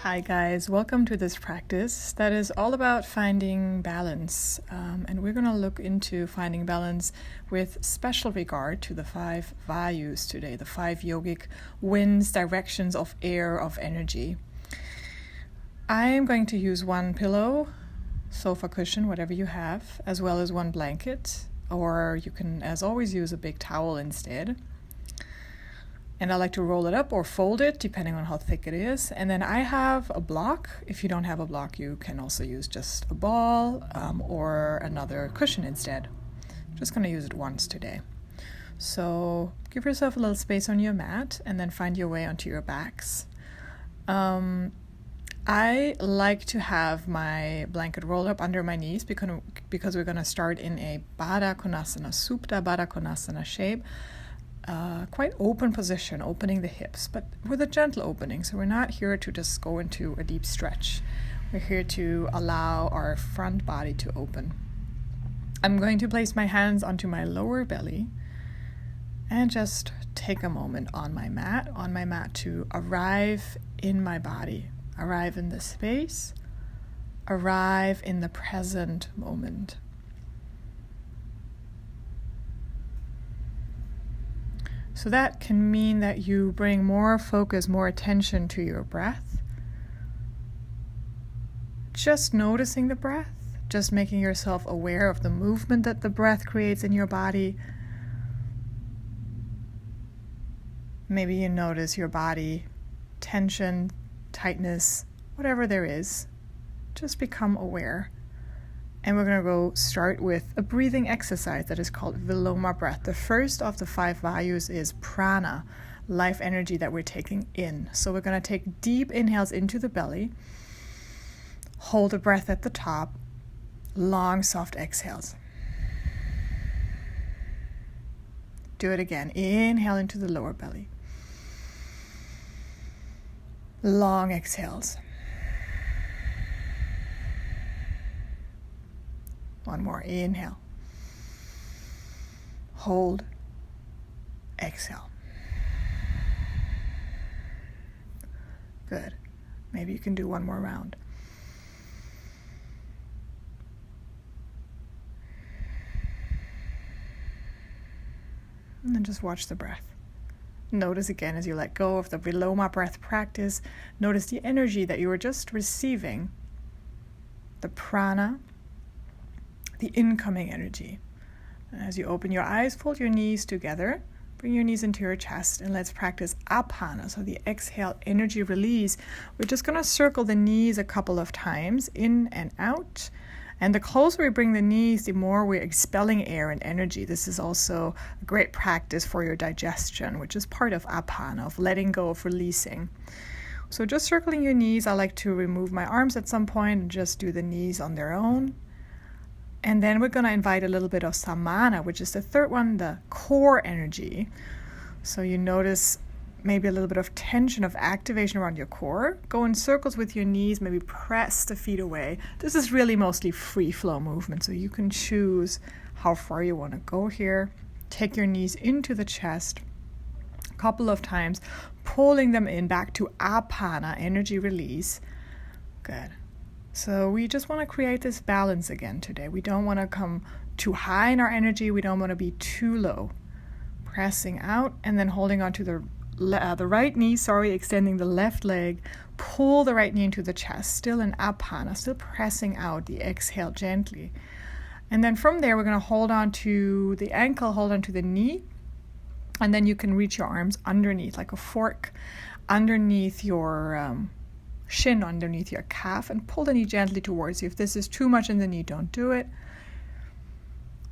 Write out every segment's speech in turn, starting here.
Hi guys, welcome to this practice that is all about finding balance, and we're going to look into finding balance with special regard to the 5 Vayus today, the 5 yogic winds, directions of air, of energy. I am going to use one pillow, sofa cushion, whatever you have, as well as one blanket, or you can as always use a big towel instead. And I like to roll it up or fold it, depending on how thick it is. And then I have a block. If you don't have a block, you can also use just a ball or another cushion instead. I'm just going to use it once today. So give yourself a little space on your mat and then find your way onto your backs. I like to have my blanket rolled up under my knees because we're going to start in a Baddha Konasana, Supta Baddha Konasana shape. Quite open position, opening the hips, but with a gentle opening. So we're not here to just go into a deep stretch. We're here to allow our front body to open. I'm going to place my hands onto my lower belly and just take a moment on my mat to arrive in my body, arrive in the space, arrive in the present moment. So that can mean that you bring more focus, more attention to your breath. Just noticing the breath, just making yourself aware of the movement that the breath creates in your body. Maybe you notice your body, tension, tightness, whatever there is. Just become aware. And we're going to go start with a breathing exercise that is called Viloma breath. The first of the 5 Vayus is prana, life energy that we're taking in. So we're going to take deep inhales into the belly, hold the breath at the top, long soft exhales. Do it again. Inhale into the lower belly. Long exhales. One more. Inhale. Hold. Exhale. Good. Maybe you can do one more round. And then just watch the breath. Notice again as you let go of the Viloma breath practice. Notice the energy that you were just receiving. The prana. The incoming energy. As you open your eyes, fold your knees together, bring your knees into your chest, and let's practice apana, so the exhale energy release. We're just going to circle the knees a couple of times, in and out. And the closer we bring the knees, the more we're expelling air and energy. This is also a great practice for your digestion, which is part of apana, of letting go, of releasing. So just circling your knees, I like to remove my arms at some point and just do the knees on their own. And then we're going to invite a little bit of samana, which is the third one, the core energy. So you notice maybe a little bit of tension, of activation around your core. Go in circles with your knees, maybe press the feet away. This is really mostly free flow movement, so you can choose how far you want to go here. Take your knees into the chest a couple of times, pulling them in back to apana, energy release. Good. So we just want to create this balance again today. We don't want to come too high in our energy. We don't want to be too low. Pressing out and then holding on to the right knee, extending the left leg. Pull the right knee into the chest, still in apana, still pressing out the exhale gently. And then from there, we're going to hold on to the ankle, hold on to the knee. And then you can reach your arms underneath, like a fork, underneath your shin, underneath your calf, and pull the knee gently towards you. If this is too much in the knee, don't do it.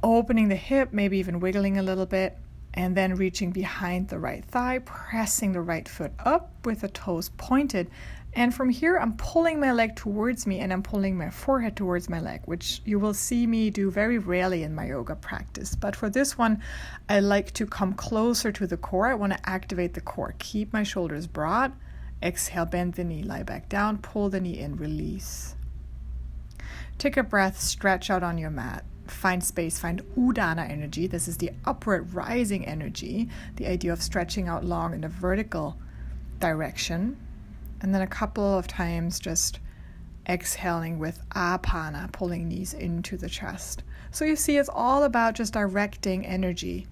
Opening the hip, maybe even wiggling a little bit, and then reaching behind the right thigh, pressing the right foot up with the toes pointed. And from here, I'm pulling my leg towards me and I'm pulling my forehead towards my leg, which you will see me do very rarely in my yoga practice. But for this one, I like to come closer to the core. I want to activate the core. Keep my shoulders broad. Exhale, bend the knee, lie back down, pull the knee in, release. Take a breath, stretch out on your mat. Find space, find Udana energy. This is the upward rising energy, the idea of stretching out long in a vertical direction. And then a couple of times just exhaling with apana, pulling knees into the chest. So you see, it's all about just directing energy.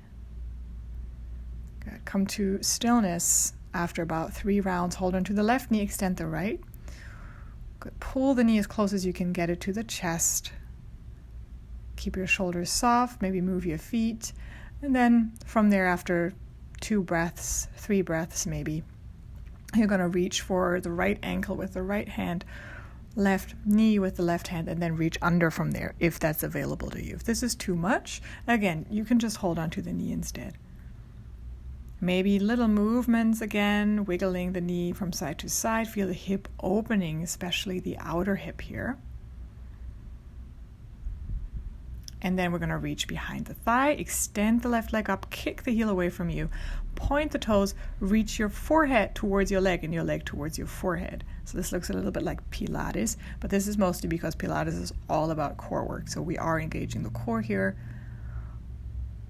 Good. Come to stillness after about 3 rounds. Hold on to the left knee, extend the right. Good. Pull the knee as close as you can get it to the chest. Keep your shoulders soft, maybe move your feet. And then from there, after 2 breaths, 3 breaths maybe, you're going to reach for the right ankle with the right hand, left knee with the left hand, and then reach under from there if that's available to you. If this is too much, again, you can just hold on to the knee instead. Maybe little movements again, wiggling the knee from side to side. Feel the hip opening, especially the outer hip here. And then we're going to reach behind the thigh, extend the left leg up, kick the heel away from you, point the toes, reach your forehead towards your leg and your leg towards your forehead. So this looks a little bit like Pilates, but this is mostly because Pilates is all about core work. So we are engaging the core here.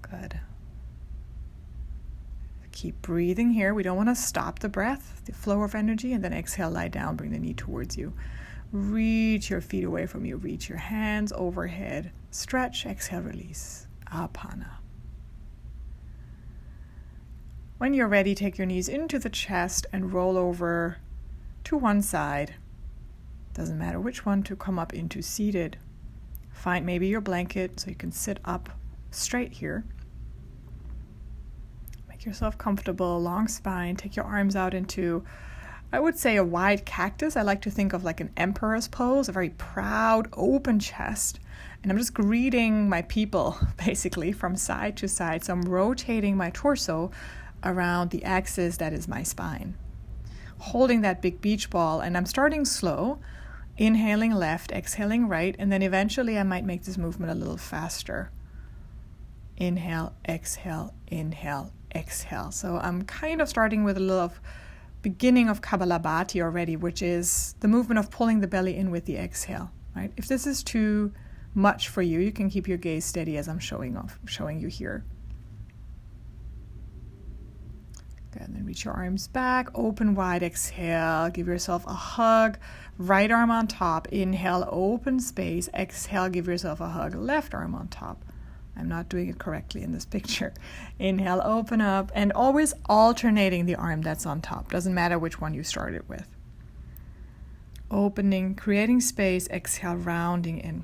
Good. Keep breathing here. We don't want to stop the breath, the flow of energy, and then exhale, lie down, bring the knee towards you. Reach your feet away from you. Reach your hands overhead. Stretch, exhale, release. Apana. When you're ready, take your knees into the chest and roll over to one side. Doesn't matter which one, to come up into seated. Find maybe your blanket so you can sit up straight here. Make yourself comfortable, long spine. Take your arms out into, I would say, a wide cactus. I like to think of like an emperor's pose, a very proud, open chest. And I'm just greeting my people, basically, from side to side. So I'm rotating my torso around the axis that is my spine. Holding that big beach ball, and I'm starting slow, inhaling left, exhaling right, and then eventually I might make this movement a little faster. Inhale, exhale, inhale, exhale. So I'm kind of starting with a little beginning of Kapalabhati already, which is the movement of pulling the belly in with the exhale. Right? If this is too much for you, you can keep your gaze steady as I'm showing you here. Good. And then reach your arms back, open wide, exhale, give yourself a hug, right arm on top, inhale, open space, exhale, give yourself a hug, left arm on top. I'm not doing it correctly in this picture. Inhale, open up, and always alternating the arm that's on top. Doesn't matter which one you started with. Opening, creating space, exhale, rounding in.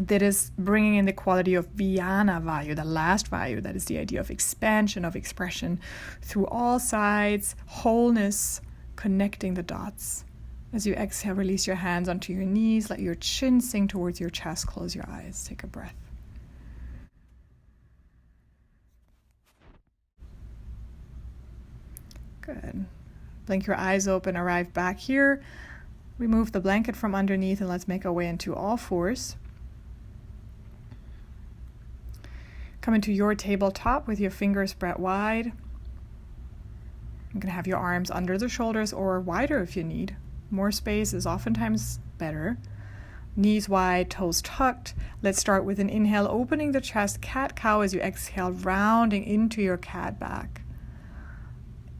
That is bringing in the quality of Vyana Vayu, the last Vayu. That is the idea of expansion, of expression through all sides, wholeness, connecting the dots. As you exhale, release your hands onto your knees, let your chin sink towards your chest, close your eyes, take a breath. Good. Blink your eyes open, arrive back here. Remove the blanket from underneath and let's make our way into all fours. Come into your tabletop with your fingers spread wide. You can have your arms under the shoulders or wider if you need. More space is oftentimes better. Knees wide, toes tucked. Let's start with an inhale, opening the chest, cat-cow as you exhale, rounding into your cat back.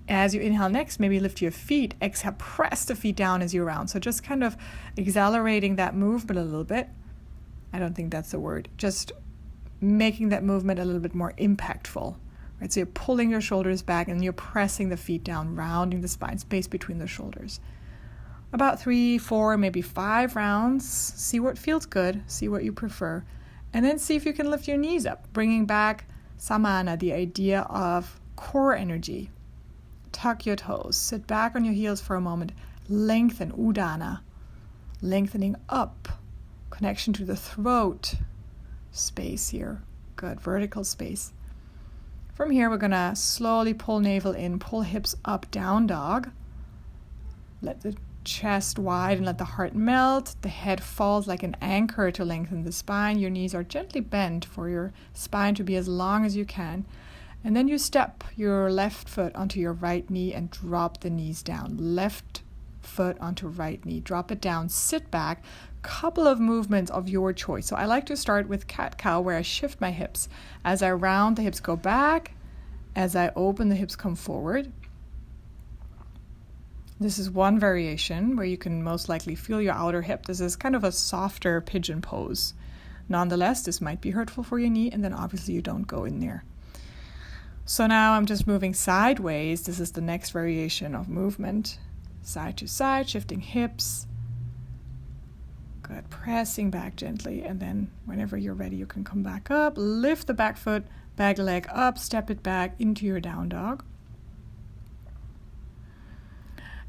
As you inhale next, maybe lift your feet. Exhale, press the feet down as you round. So just kind of accelerating that movement a little bit. I don't think that's the word. Just making that movement a little bit more impactful. Right? So you're pulling your shoulders back and you're pressing the feet down, rounding the spine, space between the shoulders. About 3, 4, maybe 5 rounds. See what feels good. See what you prefer. And then see if you can lift your knees up, bringing back samana, the idea of core energy. Tuck your toes. Sit back on your heels for a moment. Lengthen, udana. Lengthening up. Connection to the throat. Space here. Good. Vertical space. From here, we're going to slowly pull navel in, pull hips up, down dog. Let the chest wide and let the heart melt. The head falls like an anchor to lengthen the spine. Your knees are gently bent for your spine to be as long as you can. And then you step your left foot onto your right knee and drop the knees down. Left foot onto right knee. Drop it down. Sit back. Couple of movements of your choice. So I like to start with cat-cow where I shift my hips. As I round, the hips go back. As I open, the hips come forward. This is one variation where you can most likely feel your outer hip. This is kind of a softer pigeon pose. Nonetheless, this might be hurtful for your knee, and then obviously you don't go in there. So now I'm just moving sideways. This is the next variation of movement. Side to side, shifting hips. Good, pressing back gently, and then whenever you're ready, you can come back up, lift the back foot, back leg up, step it back into your down dog.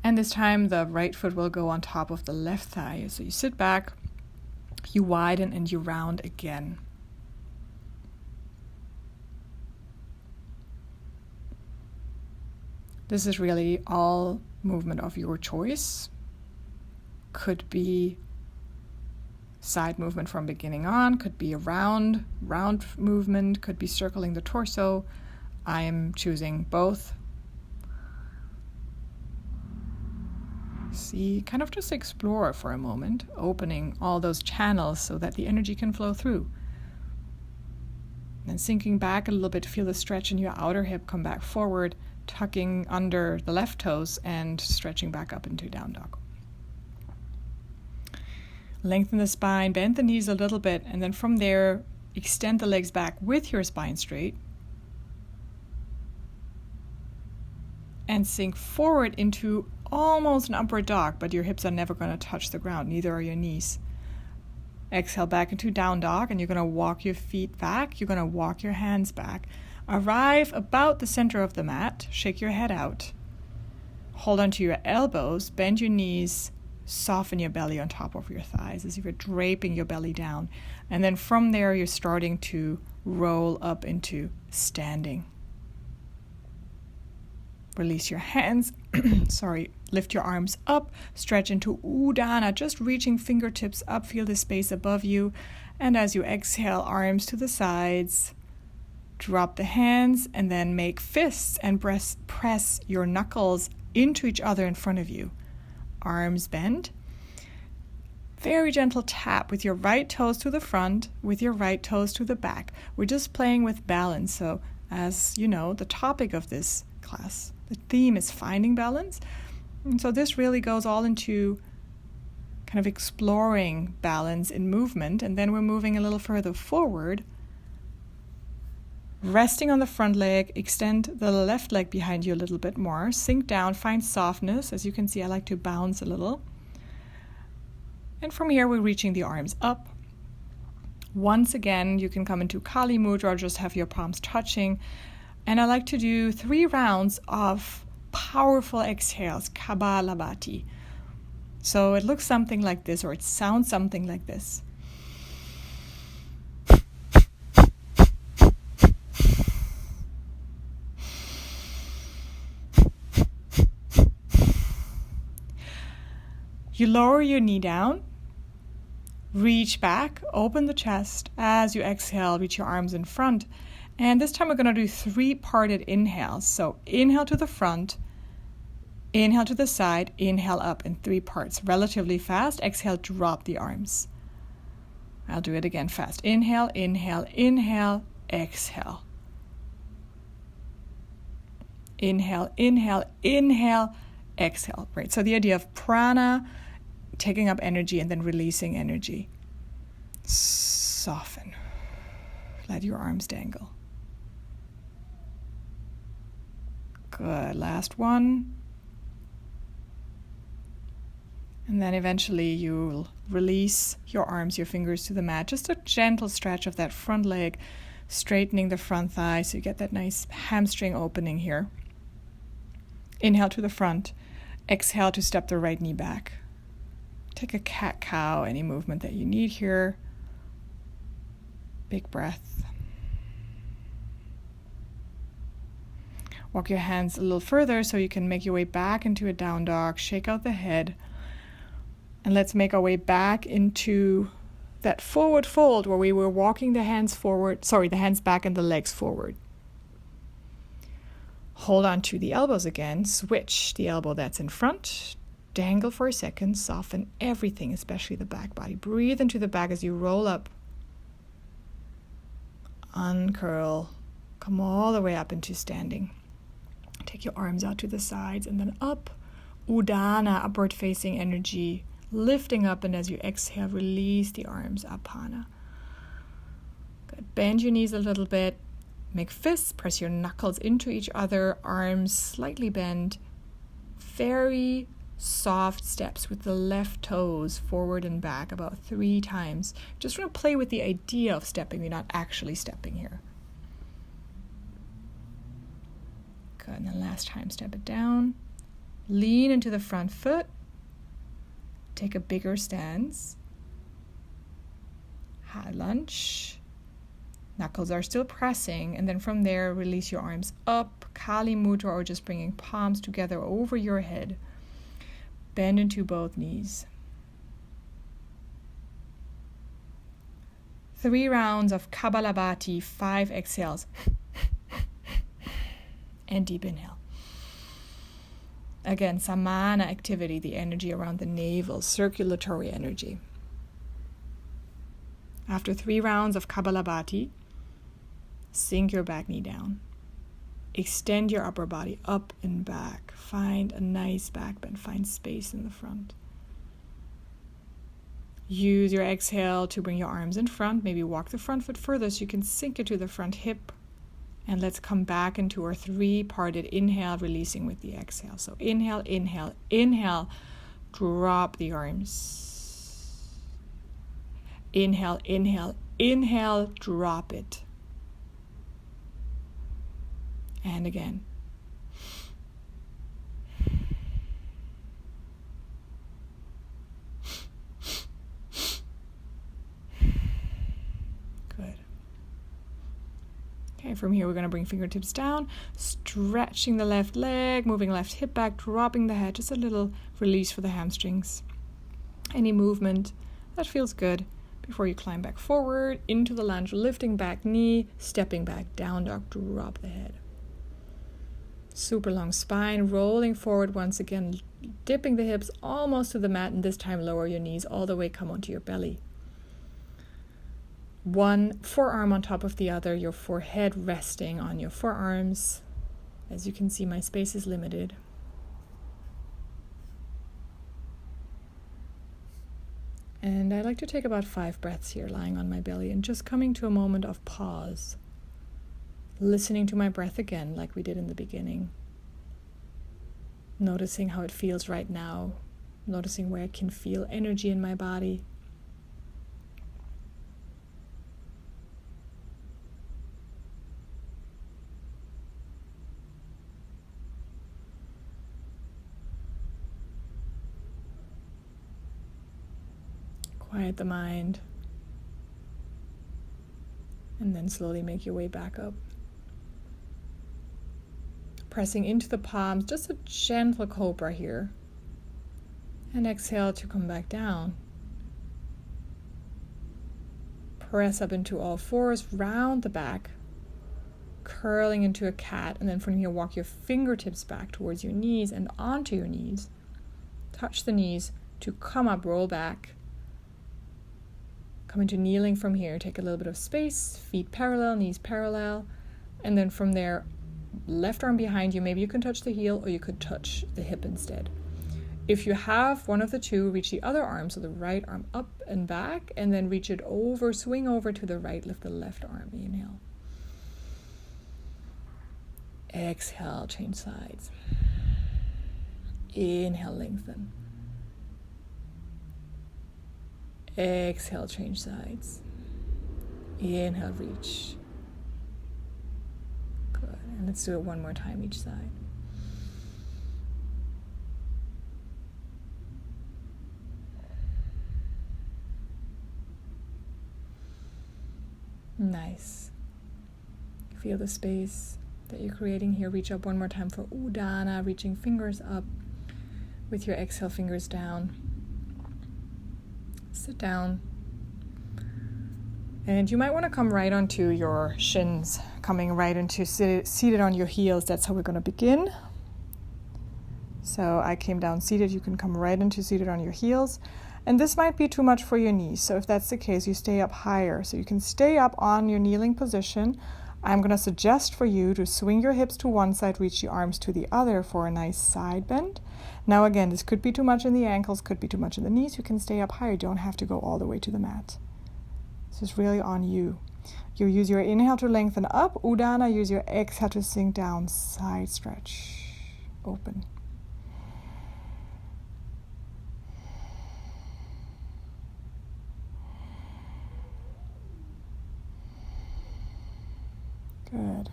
And this time the right foot will go on top of the left thigh. So you sit back, you widen, and you round again. This is really all movement of your choice. Could be side movement from beginning on, could be a round movement, could be circling the torso. I am choosing both. See, kind of just explore for a moment, opening all those channels so that the energy can flow through. And sinking back a little bit, feel the stretch in your outer hip, come back forward, tucking under the left toes and stretching back up into down dog. Lengthen the spine, bend the knees a little bit, and then from there, extend the legs back with your spine straight. And sink forward into almost an upward dog, but your hips are never going to touch the ground, neither are your knees. Exhale back into down dog, and you're going to walk your feet back. You're going to walk your hands back. Arrive about the center of the mat. Shake your head out. Hold onto your elbows, bend your knees, soften your belly on top of your thighs as if you're draping your belly down. And then from there, you're starting to roll up into standing. Release your hands, lift your arms up, stretch into Udana, just reaching fingertips up, feel the space above you. And as you exhale, arms to the sides, drop the hands, and then make fists and press your knuckles into each other in front of you. Arms bend. Very gentle tap with your right toes to the front, with your right toes to the back. We're just playing with balance. So as you know, the topic of this class, the theme is finding balance. And so this really goes all into kind of exploring balance in movement. And then we're moving a little further forward, resting on the front leg, extend the left leg behind you a little bit more, sink down, find softness. As you can see, I like to bounce a little. And from here, we're reaching the arms up. Once again, you can come into Kali Mudra or just have your palms touching. And I like to do 3 rounds of powerful exhales, Kapalabhati. So it looks something like this, or it sounds something like this. You lower your knee down, reach back, open the chest. As you exhale, reach your arms in front. And this time we're going to do 3 parted inhales. So inhale to the front, inhale to the side, inhale up in 3 parts. Relatively fast. Exhale, drop the arms. I'll do it again fast. Inhale, inhale, inhale, exhale. Inhale, inhale, inhale, exhale. Right. So the idea of prana, taking up energy and then releasing energy. Soften. Let your arms dangle. Good. Last one. And then eventually you'll release your arms, your fingers to the mat. Just a gentle stretch of that front leg, straightening the front thigh so you get that nice hamstring opening here. Inhale to the front. Exhale to step the right knee back. Take a cat-cow, any movement that you need here. Big breath. Walk your hands a little further so you can make your way back into a down dog. Shake out the head. And let's make our way back into that forward fold where we were walking the hands forward, the hands back and the legs forward. Hold on to the elbows again. Switch the elbow that's in front. Dangle for a second. Soften everything, especially the back body. Breathe into the back as you roll up. Uncurl. Come all the way up into standing. Take your arms out to the sides and then up. Udana, upward facing energy, lifting up, and as you exhale, release the arms, Apana. Good. Bend your knees a little bit, make fists, press your knuckles into each other, arms slightly bent, very soft steps with the left toes forward and back about 3 times. Just want to play with the idea of stepping, you're not actually stepping here. Good, and then last time, step it down. Lean into the front foot. Take a bigger stance. High lunge. Knuckles are still pressing, and then from there, release your arms up, Kali Mudra, or just bringing palms together over your head. Bend into both knees. 3 rounds of Kapalabhati, 5 exhales. And deep inhale. Again, samana activity, the energy around the navel, circulatory energy. After 3 rounds of Kapalabhati, sink your back knee down. Extend your upper body up and back. Find a nice back bend. Find space in the front. Use your exhale to bring your arms in front. Maybe walk the front foot further so you can sink it to the front hip. And let's come back into our 3-parted inhale, releasing with the exhale. So inhale, inhale, inhale. Drop the arms. Inhale, inhale, inhale. Drop it. And again. Good. Okay, from here we're going to bring fingertips down, stretching the left leg, moving left hip back, dropping the head, just a little release for the hamstrings. Any movement that feels good before you climb back forward into the lunge, lifting back knee, stepping back, down dog, drop the head. Super long spine, rolling forward once again, dipping the hips almost to the mat, and this time lower your knees all the way, come onto your belly. 1 forearm on top of the other, your forehead resting on your forearms. As you can see, my space is limited. And I like to take about 5 breaths here, lying on my belly and just coming to a moment of pause. Listening to my breath again, like we did in the beginning. Noticing how it feels right now. Noticing where I can feel energy in my body. Quiet the mind. And then slowly make your way back up. Pressing into the palms, just a gentle cobra here. And exhale to come back down. Press up into all fours, round the back, curling into a cat, and then from here walk your fingertips back towards your knees and onto your knees. Touch the knees to come up, roll back. Come into kneeling from here, take a little bit of space, feet parallel, knees parallel, and then from there, left arm behind you, maybe you can touch the heel or you could touch the hip instead. If you have one of the two, reach the other arm, so the right arm up and back, and then reach it over, swing over to the right, lift the left arm, inhale. Exhale, change sides. Inhale, lengthen. Exhale, change sides. Inhale, reach. Good. And let's do it one more time each side. Nice. Feel the space that you're creating here. Reach up one more time for Udana, reaching fingers up with your exhale, fingers down. Sit down. And you might want to come right onto your shins, coming right into seated on your heels. That's how we're going to begin. So I came down seated. You can come right into seated on your heels. And this might be too much for your knees. So if that's the case, you stay up higher. So you can stay up on your kneeling position. I'm going to suggest for you to swing your hips to one side, reach the arms to the other for a nice side bend. Now again, this could be too much in the ankles, could be too much in the knees. You can stay up higher. You don't have to go all the way to the mat. This is really on you. You use your inhale to lengthen up, Udana. Use your exhale to sink down, side stretch, open. Good.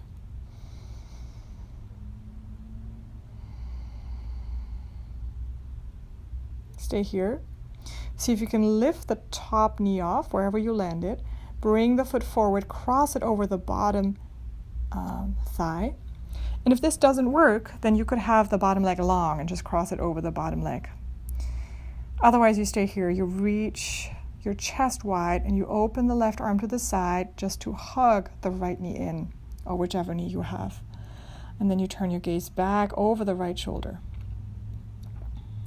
Stay here. See if you can lift the top knee off wherever you land it. Bring the foot forward, cross it over the bottom thigh. And if this doesn't work, then you could have the bottom leg long and just cross it over the bottom leg. Otherwise, you stay here. You reach your chest wide and you open the left arm to the side just to hug the right knee in, or whichever knee you have. And then you turn your gaze back over the right shoulder.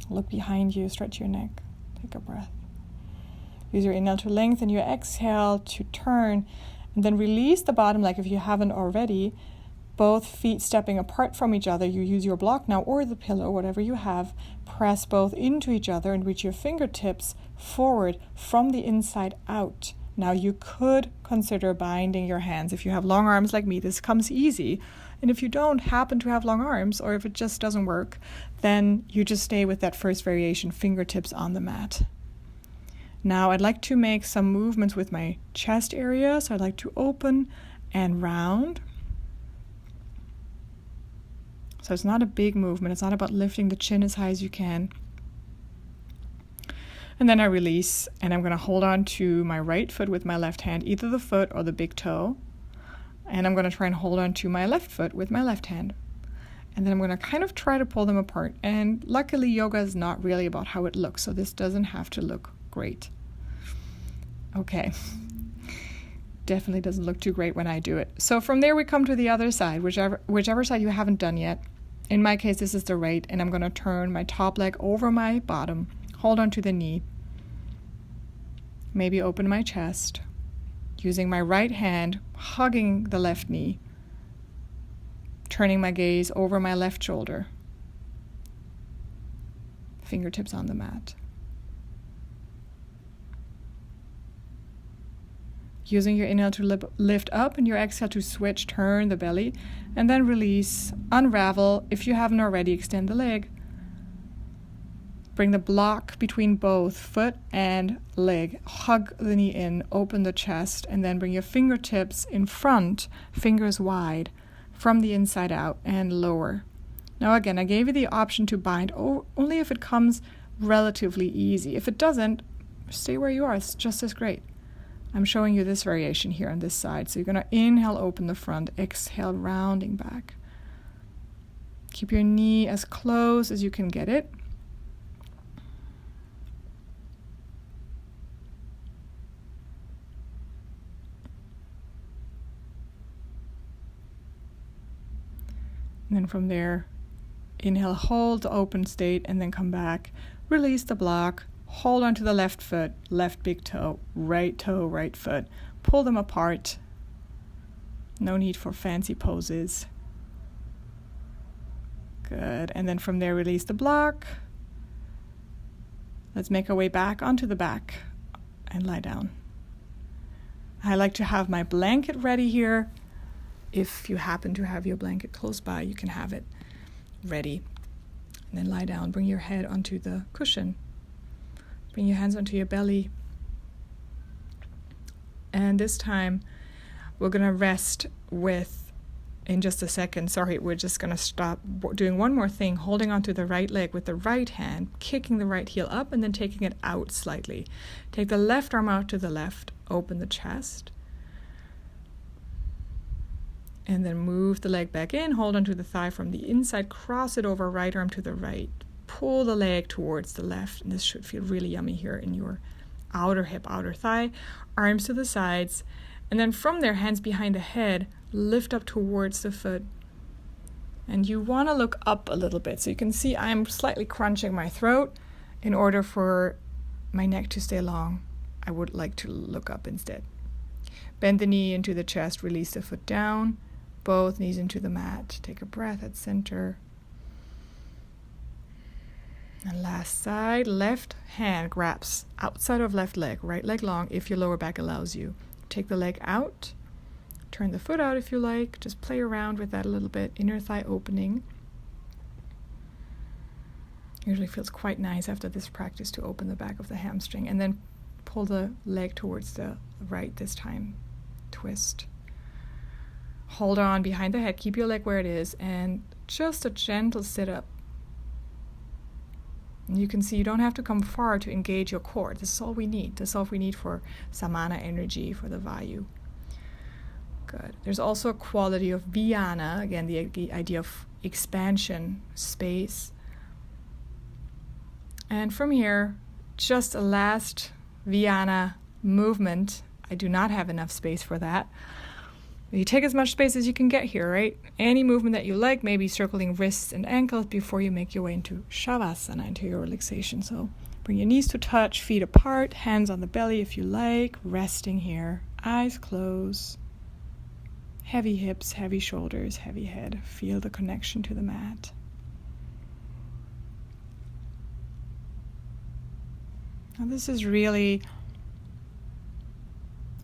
Look behind you, stretch your neck. Take a breath. Use your inhale to lengthen, your exhale to turn, and then release the bottom leg if you haven't already. Both feet stepping apart from each other. You use your block now or the pillow, whatever you have. Press both into each other and reach your fingertips forward from the inside out. Now you could consider binding your hands. If you have long arms like me, this comes easy. And if you don't happen to have long arms, or if it just doesn't work, then you just stay with that first variation, fingertips on the mat. Now I'd like to make some movements with my chest area. So I'd like to open and round. So it's not a big movement. It's not about lifting the chin as high as you can. And then I release, and I'm going to hold on to my right foot with my left hand, either the foot or the big toe. And I'm going to try and hold on to my left foot with my left hand. And then I'm going to kind of try to pull them apart. And luckily, yoga is not really about how it looks, so this doesn't have to look great. Okay. Definitely doesn't look too great when I do it. So from there, we come to the other side, whichever side you haven't done yet. In my case, this is the right, and I'm going to turn my top leg over my bottom, hold on to the knee, maybe open my chest, using my right hand, hugging the left knee, turning my gaze over my left shoulder, fingertips on the mat. Using your inhale to lift up and your exhale to switch, turn the belly, and then release, unravel. If you haven't already, extend the leg. Bring the block between both foot and leg. Hug the knee in, open the chest, and then bring your fingertips in front, fingers wide, from the inside out and lower. Now again, I gave you the option to bind only if it comes relatively easy. If it doesn't, stay where you are. It's just as great. I'm showing you this variation here on this side. So you're going to inhale, open the front, exhale, rounding back. Keep your knee as close as you can get it. And then from there, inhale, hold the open state, and then come back. Release the block. Hold on to the left foot, left big toe, right foot. Pull them apart. No need for fancy poses. Good. And then from there, release the block. Let's make our way back onto the back and lie down. I like to have my blanket ready here. If you happen to have your blanket close by, you can have it ready. And then lie down. Bring your head onto the cushion. Bring your hands onto your belly. And this time, we're going to rest with, in just a second, we're just going to stop doing one more thing, holding onto the right leg with the right hand, kicking the right heel up, and then taking it out slightly. Take the left arm out to the left, open the chest, and then move the leg back in, hold onto the thigh from the inside, cross it over, right arm to the right. Pull the leg towards the left, and this should feel really yummy here in your outer hip, outer thigh, arms to the sides, and then from there, hands behind the head, lift up towards the foot. And you want to look up a little bit. So you can see I'm slightly crunching my throat in order for my neck to stay long. I would like to look up instead. Bend the knee into the chest, release the foot down, both knees into the mat. Take a breath at center. And last side, left hand grabs outside of left leg, right leg long if your lower back allows you. Take the leg out, turn the foot out if you like, just play around with that a little bit. Inner thigh opening. Usually feels quite nice after this practice to open the back of the hamstring, and then pull the leg towards the right this time. Twist. Hold on behind the head, keep your leg where it is, and just a gentle sit up. And you can see you don't have to come far to engage your core. This is all we need. This is all we need for samana energy, for the Vayu. Good. There's also a quality of Vayana, again, the idea of expansion, space. And from here, just a last Vayana movement. I do not have enough space for that. You take as much space as you can get here, right? Any movement that you like, maybe circling wrists and ankles before you make your way into Shavasana, into your relaxation. So bring your knees to touch, feet apart, hands on the belly if you like, resting here, eyes closed, heavy hips, heavy shoulders, heavy head. Feel the connection to the mat. Now this is really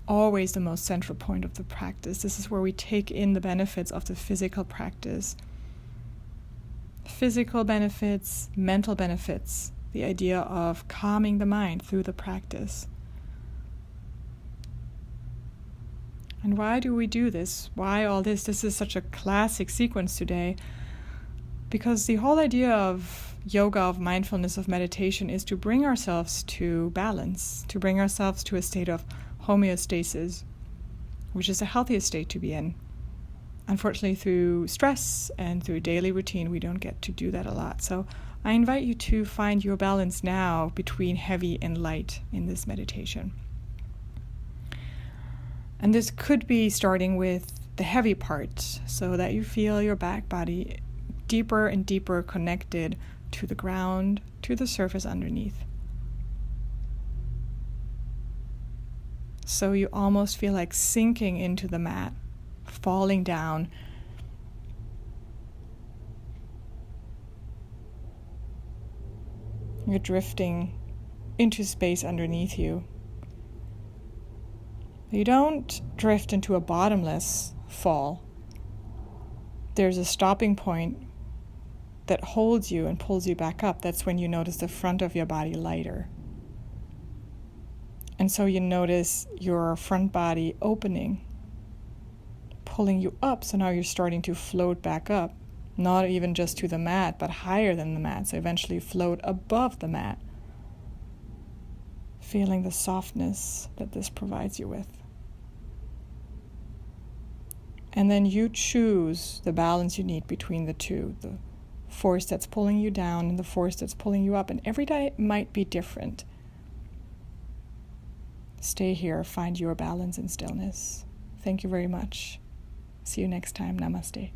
always the most central point of the practice. This is where we take in the benefits of the physical practice. Physical benefits, mental benefits, the idea of calming the mind through the practice. And why do we do this? Why all this? This is such a classic sequence today, because the whole idea of yoga, of mindfulness, of meditation is to bring ourselves to balance, to bring ourselves to a state of homeostasis, which is the healthiest state to be in. Unfortunately, through stress and through daily routine, we don't get to do that a lot. So I invite you to find your balance now between heavy and light in this meditation. And this could be starting with the heavy part, so that you feel your back body deeper and deeper connected to the ground, to the surface underneath. So you almost feel like sinking into the mat, falling down. You're drifting into space underneath you. You don't drift into a bottomless fall. There's a stopping point that holds you and pulls you back up. That's when you notice the front of your body lighter. And so you notice your front body opening, pulling you up. So now you're starting to float back up, not even just to the mat, but higher than the mat. So eventually float above the mat, feeling the softness that this provides you with. And then you choose the balance you need between the two, the force that's pulling you down and the force that's pulling you up. And every day might be different. Stay here, find your balance and stillness. Thank you very much. See you next time. Namaste.